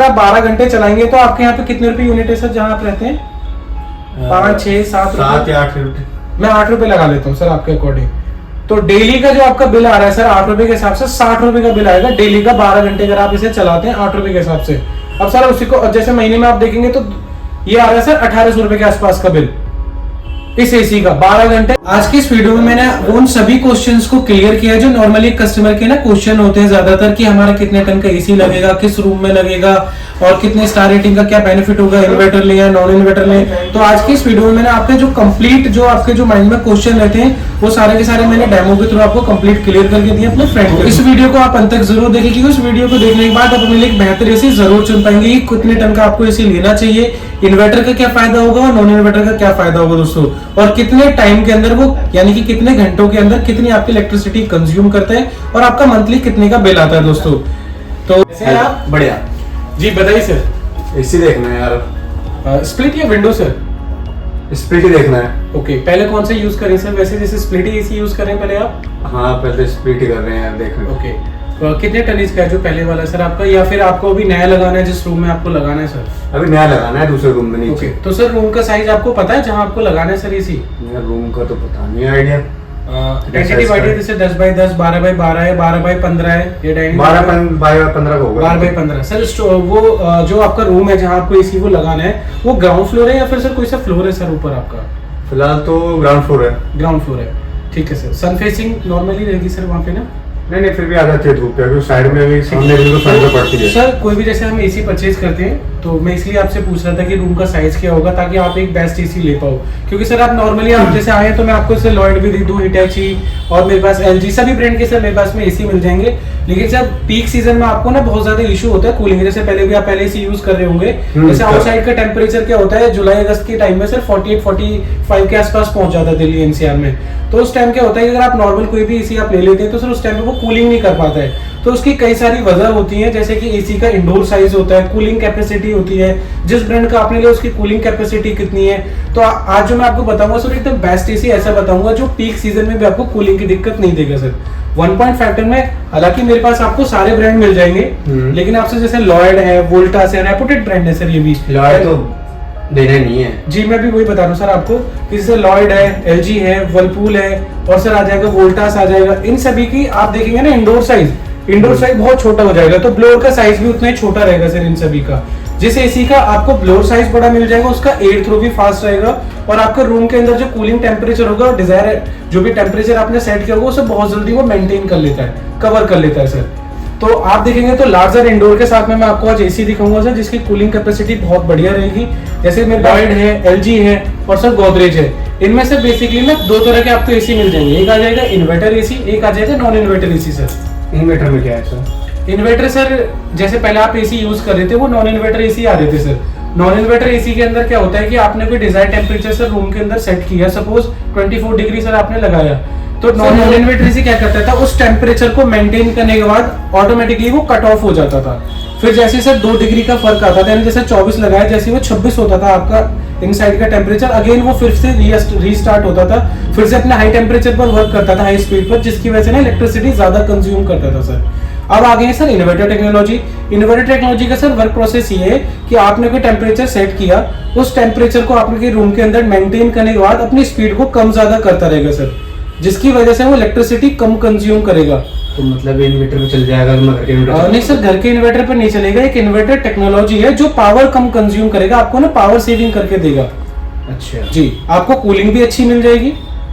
आप 12 घंटे चलाएंगे तो आपके यहाँ पे कितने रुपए यूनिट है सर जहाँ आप रहते हैं? 5, 6, 7 या 8 रुपए। मैं 8 रुपए लगा लेता हूँ सर आपके अकॉर्डिंग। तो डेली का जो आपका बिल आ रहा है सर 8 रुपए के हिसाब से 60 रुपए का बिल आएगा डेली का, 12 घंटे अगर आप इसे चलाते हैं 8 रुपए के हिसाब से। अब सर उसी को जैसे महीने में आप देखेंगे तो ये आ रहा है सर 1800 रुपए के आसपास का बिल इस एसी का 12 घंटे। आज की इस वीडियो में मैंने उन सभी क्वेश्चंस को क्लियर किया जो नॉर्मली कस्टमर के ना क्वेश्चन होते हैं ज्यादातर कि हमारा कितने टन का एसी लगेगा, किस रूम में लगेगा और कितने स्टार रेटिंग का क्या बेनिफिट होगा, इन्वर्टर ले या नॉन इन्वर्टर ले। तो आज की इस वीडियो में मैंने आपके जो कंप्लीट जो आपके जो माइंड में क्वेश्चन रहते हैं वो सारे के सारे मैंने डेमो के थ्रू आपको कंप्लीट क्लियर करके दिए अपने फ्रेंड को। इस वीडियो को आप अंत तक जरूर देखें क्योंकि इस वीडियो को देखने के बाद आप अपने लिए एक बेहतर एसी जरूर चुन पाएंगे कि कितने टन का आपको एसी लेना चाहिए, इन्वर्टर का क्या फायदा होगा और नॉन इन्वर्टर का क्या फायदा होगा दोस्तों, और कितने टाइम के अंदर वो यानी कि कितने घंटों के अंदर कितनी आपकी इलेक्ट्रिसिटी कंज्यूम करता है और आपका मंथली कितने का बिल आता है दोस्तों। तो आप बढ़िया जी बताइए सर। एसी देखना है यार। स्प्लिट या विंडो सर? स्प्लिट ही देखना है। ओके पहले कौन से यूज करें सर? वैसे जैसे स्प्लिट ही एसी यूज करें पहले आप? हाँ पहले स्प्लिट ही कर रहे हैं यार, देख रहे हैं। ओके कितने टन का है जो पहले वाला सर आपका, या फिर आपको अभी नया लगाना है जिस रूम में आपको लगाना है सर? अभी नया लगाना है दूसरे रूम में नीचे। ओके तो सर रूम का साइज आपको पता है जहाँ आपको लगाना है सर एसी? यार रूम का तो पता नहीं आइडिया। 10x10 जैसे 10x10, 12x12 है, 12x15 है, ये डाइनिंग 12x15 होगा। 12x15 sir. वो जो आपका रूम है जहाँ आपको एसी को लगाना है वो ग्राउंड फ्लोर है या फिर सर कोई सा फ्लोर है सर ऊपर आपका? फिलहाल तो ग्राउंड फ्लोर है। ग्राउंड फ्लोर है, ठीक है सर। सन फेसिंग नॉर्मली रहेगी सर वहाँ पे ना? नहीं फिर भी आ जाती है धूप पे, अभी साइड में भी सामने भी तो साइड में पड़ती है। सर कोई भी जैसे हम एसी परचेज करते हैं तो मैं इसलिए आपसे पूछ रहा था कि रूम का साइज क्या होगा ताकि आप एक बेस्ट एसी ले पाओ, क्योंकि सर आप नॉर्मली आप जैसे आए तो मैं आपको इससे लॉयड भी दे दूं, हिटैची और मेरे पास एलजी सभी ब्रांड के सर मेरे पास में एसी मिल जाएंगे। लेकिन सर पीक सीजन में आपको ना बहुत ज्यादा इशू होता है कूलिंग, जैसे पहले भी आप पहले एसी यूज कर रहे होंगे, जैसे आउटसाइड का टेम्परेचर क्या होता है जुलाई अगस्त के टाइम में सर 48-45 के आसपास पहुंच जाता है दिल्ली एनसीआर में। तो उस टाइम क्या होता है कि अगर आप नॉर्मल कोई भी एसी आप ले लेते हैं तो सर उस टाइम पे वो कूलिंग नहीं कर पाता है। तो उसकी कई सारी वजह होती है, जैसे कि एसी का इंडोर साइज होता है, कूलिंग कैपेसिटी होती है, जिस ब्रांड का आपने लिया उसकी कूलिंग कैपेसिटी कितनी है। तो आज जो मैं आपको बताऊंगा सर एकदम बेस्ट एसी ऐसा बताऊंगा जो पीक सीजन में भी आपको कूलिंग की दिक्कत नहीं देगा सर। 1.5 टन में हालांकि मेरे पास आपको सारे ब्रांड मिल जाएंगे, लेकिन आपसे जैसे लॉयड है, वोल्टास है, रेपुटेड ब्रांड है सर ये भी। लॉयड तो देना नहीं है जी, मैं भी वही बता रहा हूँ सर आपको कि जैसे लॉयड है, एलजी है, वर्लपूल है और सर आ जाएगा वोल्टास आ जाएगा। इन सभी की आप देखेंगे ना इंडोर साइज बहुत छोटा हो जाएगा, तो ब्लोअर का साइज भी उतना ही छोटा रहेगा सर इन सभी का। जिस एसी का आपको ब्लोअर साइज बड़ा मिल जाएगा उसका एयर थ्रो भी फास्ट रहेगा और आपके रूम के अंदर जो कूलिंग टेम्परेचर होगा, डिजायर जो भी टेम्परेचर आपने सेट किया होगा उसे बहुत जल्दी वो मेंटेन कर लेता है, कवर कर लेता है सर। तो आप देखेंगे तो लार्जर इंडोर के साथ में मैं आपको आज एसी दिखाऊंगा सर जिसकी कूलिंग कैपेसिटी बहुत बढ़िया रहेगी। जैसे में लॉयड है, एलजी है और सर गोदरेज है। इनमें से बेसिकली ना दो तरह के आपको एसी मिल जाएंगे, एक आ जाएगा इन्वर्टर एसी, एक आ जाएगा non inverter AC sir. Inverter में क्या है सर? इन्वर्टर सर जैसे पहले आप एसी यूज कर रहे थे वो नॉन इन्वर्टर एसी आ रहे थे सर। नॉन इन्वर्टर एसी के अंदर क्या होता है कि आपने कोई डिजायर्ड टेम्परेचर सर रूम के अंदर सेट किया, सपोज 24 डिग्री सर आपने लगाया, तो नॉन इन्वर्टर एसी क्या करता था उस टेम्परेचर को मेंटेन करने के बाद ऑटोमेटिकली वो कट ऑफ हो जाता था। फिर जैसे सर 2 डिग्री का फर्क आता था, जैसे 24 लगाया जैसे वो 26 होता था आपका इनसाइड का टेम्परेचर, अगेन वो फिर से रीस्टार्ट होता था, फिर से अपने हाई टेम्परेचर पर वर्क करता था, हाई स्पीड पर, जिसकी वजह से ना इलेक्ट्रिसिटी ज्यादा कंज्यूम करता था सर। अब आ गए sir inverter technology. Inverter technology का सर वर्क प्रोसेस ये है कि आपने कोई टेम्परेचर सेट किया, उस टेम्परेचर को आपके रूम के अंदर मेंटेन करने के बाद अपनी स्पीड को कम ज्यादा करता रहेगा सर, जिसकी वजह से वो इलेक्ट्रिसिटी कम कंज्यूम करेगा। तो मतलब इन्वर्टर पे चल जाएगा? नहीं सर घर के इन्वर्टर पर नहीं चलेगा, एक इन्वर्टर टेक्नोलॉजी है जो पावर कम कंज्यूम करेगा, आपको ना पावर सेविंग करके देगा। अच्छा जी, आपको कूलिंग भी अच्छी मिल जाएगी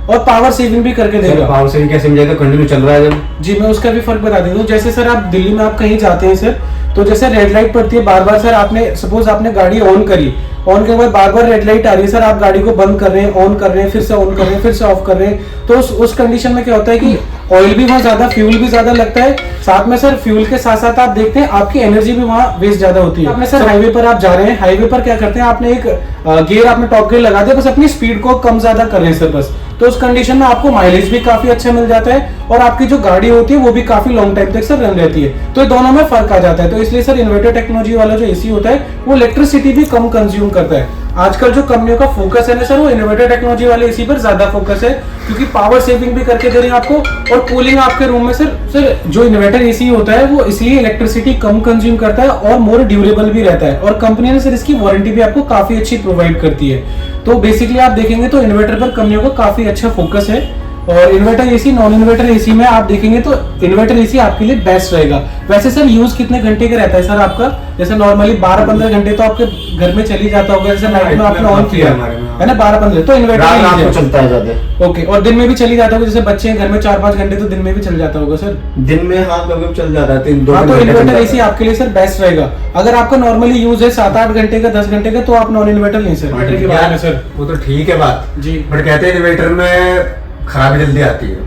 और पावर सेविंग भी करके देगा। पावर सेविंग कैसे मिल जाएगा? कंटिन्यू चल रहा है जब? जी मैं उसका भी फर्क बता देता हूँ। जैसे सर आप दिल्ली में आप कहीं जाते हैं सर, तो जैसे रेड लाइट पड़ती है बार बार सर, आपने सपोज आपने गाड़ी ऑन करी, ऑन के बाद बार बार रेड लाइट आ रही है सर, आप गाड़ी को बंद कर रहे हैं, ऑन कर रहे हैं, फिर से ऑन कर रहे हैं, फिर से ऑफ कर रहे हैं, तो उस कंडीशन में क्या होता है कि ऑयल भी वहाँ ज्यादा, फ्यूल भी ज्यादा लगता है, साथ में सर फ्यूल के साथ साथ आप देखते हैं आपकी एनर्जी भी वहाँ वेस्ट ज्यादा होती है। आपने सर हाईवे पर आप जा रहे हैं, हाईवे पर क्या करते हैं आपने एक गियर आपने टॉप गियर लगा दिया, बस अपनी स्पीड को कम ज्यादा कर रहे हैं सर बस, तो उस कंडीशन में आपको माइलेज भी काफी अच्छा मिल जाता है और आपकी जो गाड़ी होती है वो भी काफी लॉन्ग टाइम तक सर रन रहती है। तो ये दोनों में फर्क आ जाता है। तो इसलिए सर इन्वर्टर टेक्नोलॉजी वाला जो एसी होता है वो इलेक्ट्रिसिटी भी कम कंज्यूम करता है। आजकल जो कंपनियों का फोकस है ना सर, वो इन्वर्टर टेक्नोलॉजी वाले एसी पर ज्यादा फोकस है, क्योंकि पावर सेविंग भी करके दे रहे हैं आपको, और कूलिंग आपके रूम में सर जो इन्वर्टर एसी होता है वो इसलिए इलेक्ट्रिसिटी कम कंज्यूम करता है और मोर ड्यूरेबल भी रहता है, और कंपनी ने सर इसकी वारंटी भी आपको काफी अच्छी प्रोवाइड करती है। तो बेसिकली आप देखेंगे तो इन्वर्टर पर कंपनियों का काफी अच्छा फोकस है। और inverter AC, non inverter AC में आप देखेंगे तो इन्वर्टर एसी आपके लिए बेस्ट रहेगा। वैसे सर यूज कितने घंटे का रहता है सर आपका? जैसे नॉर्मली 12-15 घंटे तो आपके घर में चली जाता होगा, जैसे नाइट में आपने ऑन किया है ना 12-15, तो इन्वर्टर चलता है ज्यादा। ओके, और दिन में भी चली जाता होगा, जैसे बच्चे हैं घर में 4-5 घंटे, तो दिन में भी चल जाता होगा सर। दिन में हाँ कभी चल जाता है 3-2 हाँ, तो घंटे इन्वर्टर चलता एसी है। आपके लिए सर बेस्ट रहेगा। अगर आपका नॉर्मली यूज है 7-8 घंटे का, 10 घंटे का, तो आप नॉन इन्वर्टर नहीं सर। इन्वर्टर के बारे में सर वो तो ठीक है बात जी, बट कहते हैं इन्वर्टर में खराबी जल्दी आती है।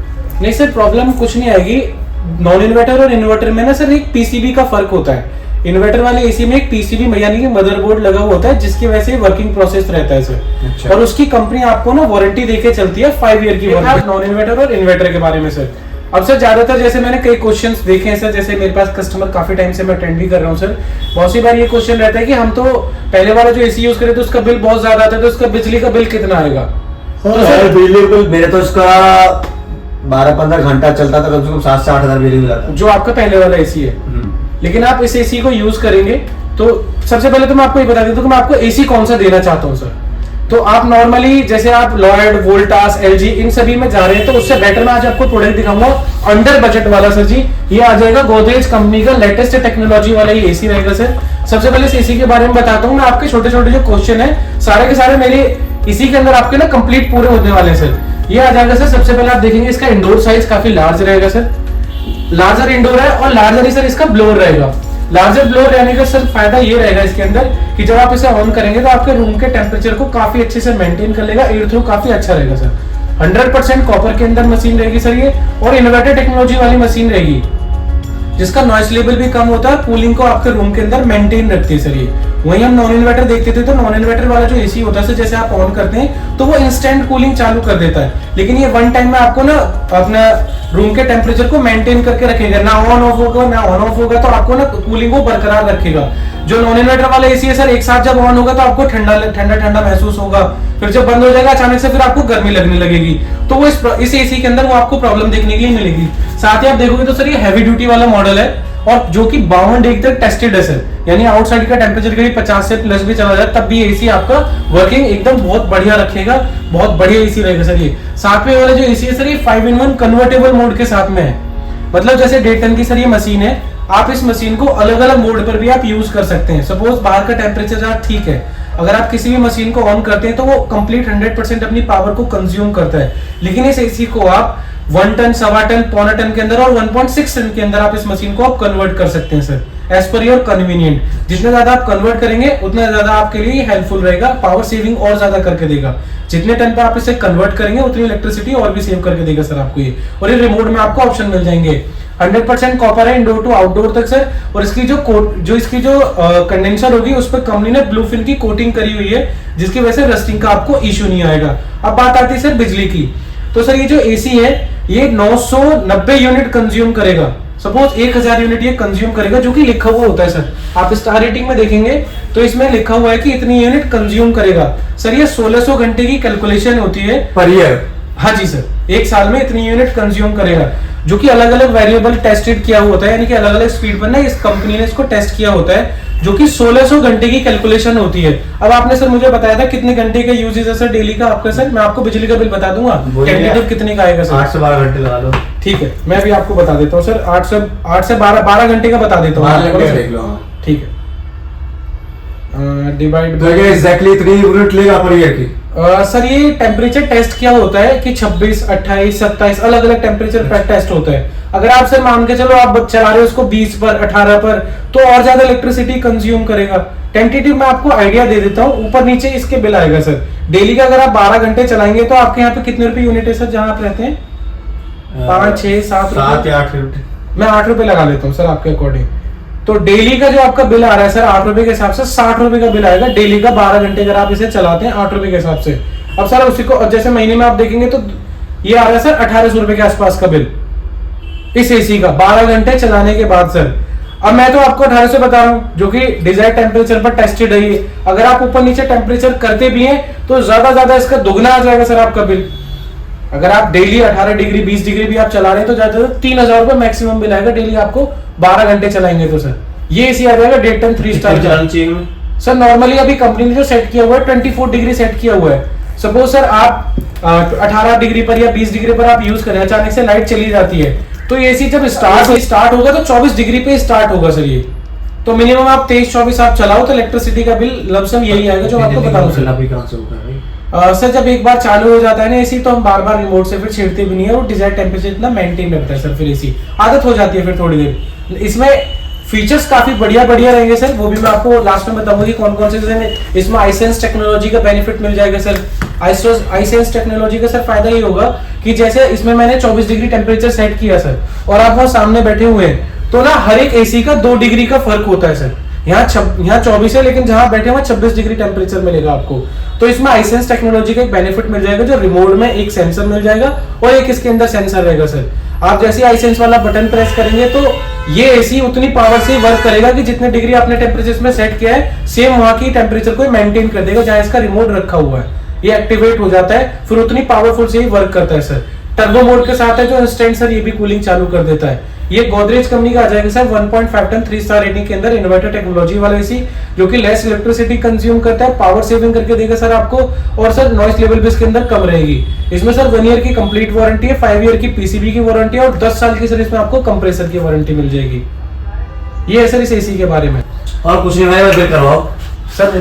नहीं सर, प्रॉब्लम कुछ नहीं आएगी। नॉन इन्वर्टर और इन्वर्टर में ना सर एक पीसीबी का फर्क होता है। इन्वर्टर वाले एसी में एक पीसीबी यानी कि मदरबोर्ड लगा हुआ होता है, जिसकी वजह से वर्किंग प्रोसेस रहता है सर। अच्छा। और उसकी कंपनी आपको ना वारंटी देके चलती है 5 ईयर की वारंटी। नॉन इन्वर्टर और इन्वर्टर के बारे में सर अब सर ज्यादातर जैसे मैंने कई क्वेश्चंस देखे हैं सर, जैसे मेरे पास कस्टमर काफी टाइम से मैं अटेंड भी कर रहा हूँ सर, बहुत सी बार ये क्वेश्चन रहता है कि हम तो पहले वाला जो एसी यूज करे तो उसका बिल बहुत ज्यादा आता है, तो उसका बिजली का बिल कितना आएगा? तो सर बिजली बिल मेरे तो इसका 12-15 घंटा चलता था, कम से कम 7 से 8 हजार बिजली बिल आता। जो आपका पहले वाला एसी है। लेकिन आप इस एसी को यूज करेंगे तो सबसे पहले तो मैं आपको ये बता देता हूँ कि मैं आपको एसी कौन सा देना चाहता हूँ सर। तो आप नॉर्मली जैसे आप लॉयड, वोल्टास, एलजी इन सभी में जा रहे हैं, तो उससे बेटर मैं आज आपको प्रोडक्ट दिखाऊंगा अंडर बजट वाला सर जी। ये आ जाएगा गोदरेज कंपनी का लेटेस्ट टेक्नोलॉजी वाला ये एसी रहेगा सर। सबसे पहले इस एसी के बारे में बताता हूँ मैं। आपके छोटे छोटे जो क्वेश्चन है सारे के सारे मेरे इसी के अंदर आपके ना कंप्लीट पूरे होने वाले हैं सर। ये आ जाएगा सर। सबसे पहले आप देखेंगे इसका इंडोर साइज काफी लार्ज रहेगा सर, लार्जर इंडोर है, और लार्जर ही सर इसका ब्लोअर रहेगा। लार्जर ब्लोअर रहने का सर फायदा ये रहेगा इसके अंदर कि जब आप इसे ऑन करेंगे तो आपके रूम के टेम्परेचर को काफी अच्छे से मेंटेन कर लेगा। एयर थ्रू काफी अच्छा रहेगा सर। 100% कॉपर के अंदर मशीन रहेगी सर ये, और इन्वर्टर टेक्नोलॉजी वाली मशीन रहेगी, जिसका नॉइस लेवल भी कम होता है, कूलिंग को आपके रूम के अंदर मेंटेन रखती है सर ये। वहीं हम नॉन इन्वर्टर देखते थे, तो नॉन इन्वर्टर वाला जो एसी होता है सर, जैसे आप ऑन करते हैं तो वो इंस्टेंट कूलिंग चालू कर देता है, लेकिन ये वन टाइम में आपको ना अपना रूम के टेम्परेचर को मेंटेन करके रखेगा, ना ऑन ऑफ होगा ना ऑन ऑफ होगा, तो आपको ना कूलिंग को बरकरार रखेगा। जो नॉन इन्वर्टर वाला एसी है सर, एक साथ जब ऑन होगा तो आपको ठंडा ठंडा ठंडा महसूस होगा, फिर जब बंद हो जाएगा अचानक से फिर आपको गर्मी लगने लगेगी। तो वो इस एसी के अंदर वो आपको प्रॉब्लम देखने के लिए मिलेगी। साथ ही आप देखोगे तो सर ये हैवी ड्यूटी वाला मॉडल है, और जो कि 52 डिग्री तक टेस्टेड है सर, यानी आउटसाइड का टेम्परेचर कभी 50 से प्लस भी चला जाए तब भी एसी आपका वर्किंग एकदम बहुत बढ़िया रखेगा। बहुत बढ़िया एसी रहेगा सर ये। साथ में वाला जो एसी है सर, ये 5-in-1 कन्वर्टेबल मोड के साथ में है। मतलब जैसे 1.5 टन की सर ये मशीन है, आप इस मशीन को अलग अलग मोड पर भी आप यूज कर सकते हैं। सपोज बाहर का टेम्परेचर ठीक है, अगर आप किसी भी मशीन को ऑन करते हैं तो वो कंप्लीट 100% अपनी पावर को कंज्यूम करता है, लेकिन इस एसी को आप 1 टन, 1.25 टन, 0.25 टन के अंदर और 1.6 टन के अंदर आप इस मशीन को आप कन्वर्ट कर सकते हैं sir, as per your convenient. जितना ज्यादा आप कन्वर्ट करेंगे उतना ज्यादा आपके लिए हेल्पफुल रहेगा, पावर सेविंग और ज्यादा करके देगा। जितने टन पे आप इसे कन्वर्ट करेंगे उतनी इलेक्ट्रिसिटी और भी सेव करके देगा सर आपको ये। और ये रिमोट में आपको ऑप्शन मिल जाएंगे। 100% कॉपर है इंडोर टू आउटडोर तक सर। और इसकी जो कंडेंसर होगी उस पर कंपनी ने ब्लू फिल्म की कोटिंग करी हुई है, जिसकी वजह से रस्टिंग का आपको इश्यू नहीं आएगा। अब बात आती है सर बिजली की। तो सर ये जो एसी है ये 990 यूनिट कंज्यूम करेगा। सपोज 1000 यूनिट ये कंज्यूम करेगा, जो कि लिखा हुआ होता है सर। आप स्टार रेटिंग में देखेंगे तो इसमें लिखा हुआ है कि इतनी यूनिट कंज्यूम करेगा सर। ये 1600 घंटे की कैलकुलेशन होती है पर ईयर। हाँ जी सर, एक साल में इतनी यूनिट कंज्यूम करेगा, जो कि अलग अलग वेरिएबल टेस्टेड किया होता है, यानी कि अलग अलग स्पीड पर ना इस कंपनी ने इसको टेस्ट किया होता है, जो कि 1600 घंटे की कैलकुलेशन होती है। अब आपने सर मुझे बताया था कितने घंटे का यूजेज है सर डेली का आपका सर। मैं आपको बिजली का बिल बता दूंगा टेंटेटिव कितने का आएगा सर। 8 से 12 घंटे लगा लो। ठीक है, मैं भी आपको बता देता हूँ सर। 8 से 12 घंटे का बता देता हूँ। देख लो। ठीक है, डिवाइड तो ये एग्जैक्टली 3 यूनिट लेगा पर ईयर की। सर ये टेम्परेचर टेस्ट किया होता है कि 26, 28, 27 अलग अलग टेम्परेचर पर टेस्ट होता है। अगर आप सर मान के चलो आप चला रहे हो उसको 20 पर, 18 पर, तो और ज्यादा इलेक्ट्रिसिटी कंज्यूम करेगा। टेंटेटिव मैं आपको आइडिया दे देता हूँ, ऊपर नीचे इसके बिल आएगा सर। डेली का अगर आप 12 घंटे चलाएंगे तो आपके यहाँ पे कितने रुपए यूनिट है सर जहाँ आप रहते हैं? 5, 6, 7 या 8 यूनिट। मैं 8 रुपए लगा लेता हूँ सर आपके अकॉर्डिंग। तो डेली का जो आपका बिल आ रहा है सर 8 रुपए के हिसाब से 60 रुपए का बिल आएगा डेली का। 12 घंटे अगर आप इसे चलाते हैं 8 रुपए के हिसाब से। अब सर उसी को जैसे महीने में आप देखेंगे तो ये आ रहा है सर 1800 रुपए के आसपास का बिल। इस एसी का 12 घंटे चलाने के बाद सर। अब मैं तो आपको 1800 बता रहा हूँ, जो कि डिजायर्ड टेम्परेचर पर टेस्टेड है ये। अगर आप ऊपर नीचे टेम्परेचर करते भी हैं तो ज्यादा इसका दुगना आ जाएगा सर आपका बिल। अगर आप डेली 18 डिग्री 20 डिग्री भी आप चला रहे हैं तो ज्यादा 3000 रुपए मैक्सिमम बिल आएगा डेली आपको 12 घंटे चलाएंगे तो सर। ये एसी आ जाएगा 1.5 टन 3 स्टार चलाना चाहिए में? सर नॉर्मली अभी कंपनी ने जो सेट किया हुआ है 24 डिग्री सेट किया हुआ है। सपोज सर आप 18 डिग्री पर या 20 डिग्री पर आप यूज करें, अचानक से लाइट चली जाती है तो ये एसी जब स्टार्ट होगा तो 24 डिग्री पे स्टार्ट होगा सर ये। तो मिनिमम आप 23-24 आप चलाओ तो इलेक्ट्रिसिटी का बिल लमसम यही आएगा जो आपको बताऊं सर। सर जब एक बार चालू हो जाता है ना एसी तो हम बार बार रिमोट से फिर छेड़ते भी नहीं है और डिजायर्ड टेम्परेचर इतना मेंटेन रखता है सर। फिर एसी आदत हो जाती है फिर थोड़ी देर। इसमें फीचर्स काफी बढ़िया रहेंगे सर, वो भी मैं आपको लास्ट में बताऊंगा कि कौन कौन से। इसमें आईसेंस टेक्नोलॉजी का बेनिफिट मिल जाएगा सर। आईसेंस टेक्नोलॉजी का सर फायदा ये होगा कि जैसे इसमें मैंने 24 डिग्री टेम्परेचर सेट किया सर और आप वहां सामने बैठे हुए हैं तो ना हर एक एसी का 2 डिग्री का फर्क होता है सर। यहाँ 24 है लेकिन जहां बैठे हुए 26 डिग्री टेम्परेचर मिलेगा आपको। तो इसमें आईसेंस टेक्नोलॉजी का एक बेनिफिट मिल जाएगा जो रिमोट में एक सेंसर मिल जाएगा और एक इसके अंदर सेंसर रहेगा सर। आप जैसे आईसेंस वाला बटन प्रेस करेंगे तो ये एसी उतनी पावर से वर्क करेगा कि जितने डिग्री आपने टेम्परेचर में सेट किया है सेम वहां की टेम्परेचर को मेंटेन कर देगा जहां इसका रिमोट रखा हुआ है। ये एक्टिवेट हो जाता है फिर उतनी पावरफुल से ही वर्क करता है सर। टर्बो मोड के साथ है जो इंस्टेंट सर ये भी कूलिंग चालू कर देता है। ये गोदरेज कंपनी का आ जाएगा सर 1.5 टन 3 स्टार रेटिंग के अंदर इन्वर्टर टेक्नोलॉजी वाला एसी जो कि लेस इलेक्ट्रिसिटी कंज्यूम करता है, पावर सेविंग करके देगा सर आपको और सर नॉइस लेवल भी इसके अंदर कम रहेगी। इसमें सर 1 ईयर की कंप्लीट वारंटी है, 5 ईयर की पीसीबी की वारंटी है और 10 साल की सर इसमें आपको कंप्रेसर की वारंटी मिल जाएगी। ये है सर इस एसी के बारे में। और कुछ नहीं भाई, बिल करवाओ सर।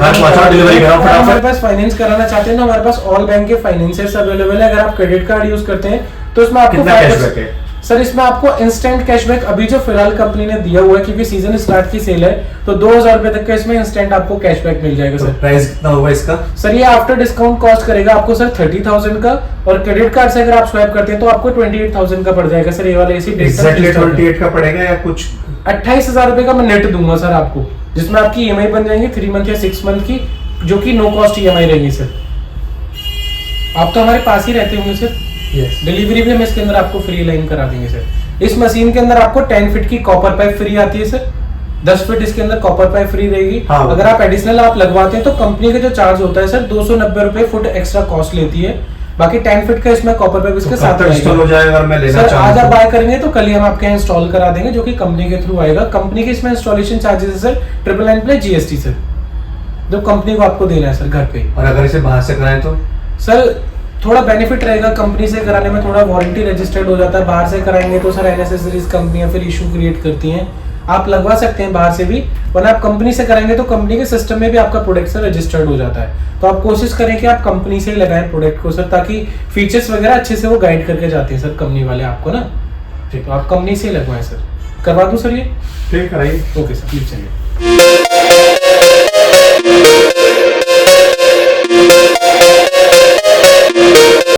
डिलीवरी कराओ फटाफट। हमारे पास फाइनेंस कराना चाहते हैं तो हमारे पास ऑल बैंक के फाइनेंसर्स अवेलेबल है। अगर आप क्रेडिट कार्ड यूज करते हैं तो इसमें आपको कितना कैशबैक है सर? इसमें आपको इंस्टेंट कैशबैक अभी जो फिलहाल कंपनी ने दिया हुआ है क्योंकि सीजन स्टार्ट की सेल है तो 2000 रुपए तक का इसमें इंस्टेंट आपको कैशबैक मिल जाएगा सर। प्राइस कितना होगा इसका? सर ये आफ्टर डिस्काउंट कॉस्ट करेगा आपको सर 30,000 का और क्रेडिट कार्ड से अगर आप स्वैप करते हैं तो आपको 28,000 का पड़ जाएगा सर। ये वाला एसी एग्जैक्टली 28 का पड़ेगा या कुछ 28,000 रुपए का मैं नेट दूंगा सर आपको, जिसमें आपकी ईएमआई बन जाएंगी 3 मंथ या 6 मंथ की जो कि नो कॉस्ट ईएमआई रहेगी सर। आप तो हमारे पास ही रहते होंगे सर। यस, डिलीवरी भी हम इसके अंदर आपको फ्री लाइन करा देंगे सर। इस मशीन के अंदर आपको 10 फीट की कॉपर पाइप फ्री आती है सर, 10 फीट इसके अंदर कॉपर पाइप फ्री रहेगी। हाँ। अगर आप एडिशनल आप लगवाते हैं तो कंपनी का जो चार्ज होता है सर 290 रुपए फुट एक्स्ट्रा कॉस्ट लेती है। बाकी 10 फीट का इसमें कॉपर पाइप इसके साथ इंस्टॉल हो जाएगा अगर मैं लेना सर। चाहूं आज आप तो? बाय करेंगे तो कल ही हम आपके यहाँ इंस्टॉल करा देंगे जो कि कंपनी के थ्रू आएगा। कंपनी के इसमें इंस्टॉलेशन चार्जेस है सर 999 प्लस जीएसटी सर, जो कंपनी को आपको देना है सर घर पे। और अगर इसे बाहर से कराएं तो सर थोड़ा बेनिफिट रहेगा, कंपनी से कराने में थोड़ा वारंटी रजिस्टर्ड हो जाता है। बाहर से कराएंगे तो सर अननेसेसरीज कंपनियां फिर इशू क्रिएट करती हैं। आप लगवा सकते हैं बाहर से भी, वरना आप कंपनी से कराएंगे तो कंपनी के सिस्टम में भी आपका प्रोडक्ट सर रजिस्टर्ड हो जाता है। तो आप कोशिश करें कि आप कंपनी से ही लगाएं प्रोडक्ट को सर, ताकि फीचर्स वगैरह अच्छे से वो गाइड करके जाते हैं सर कंपनी वाले आपको ना। ठीक, तो आप कंपनी से ही लगवाएं सर। करवा दूं सर ये? ठीक, कराइए। ओके सर, प्लीज चलिए।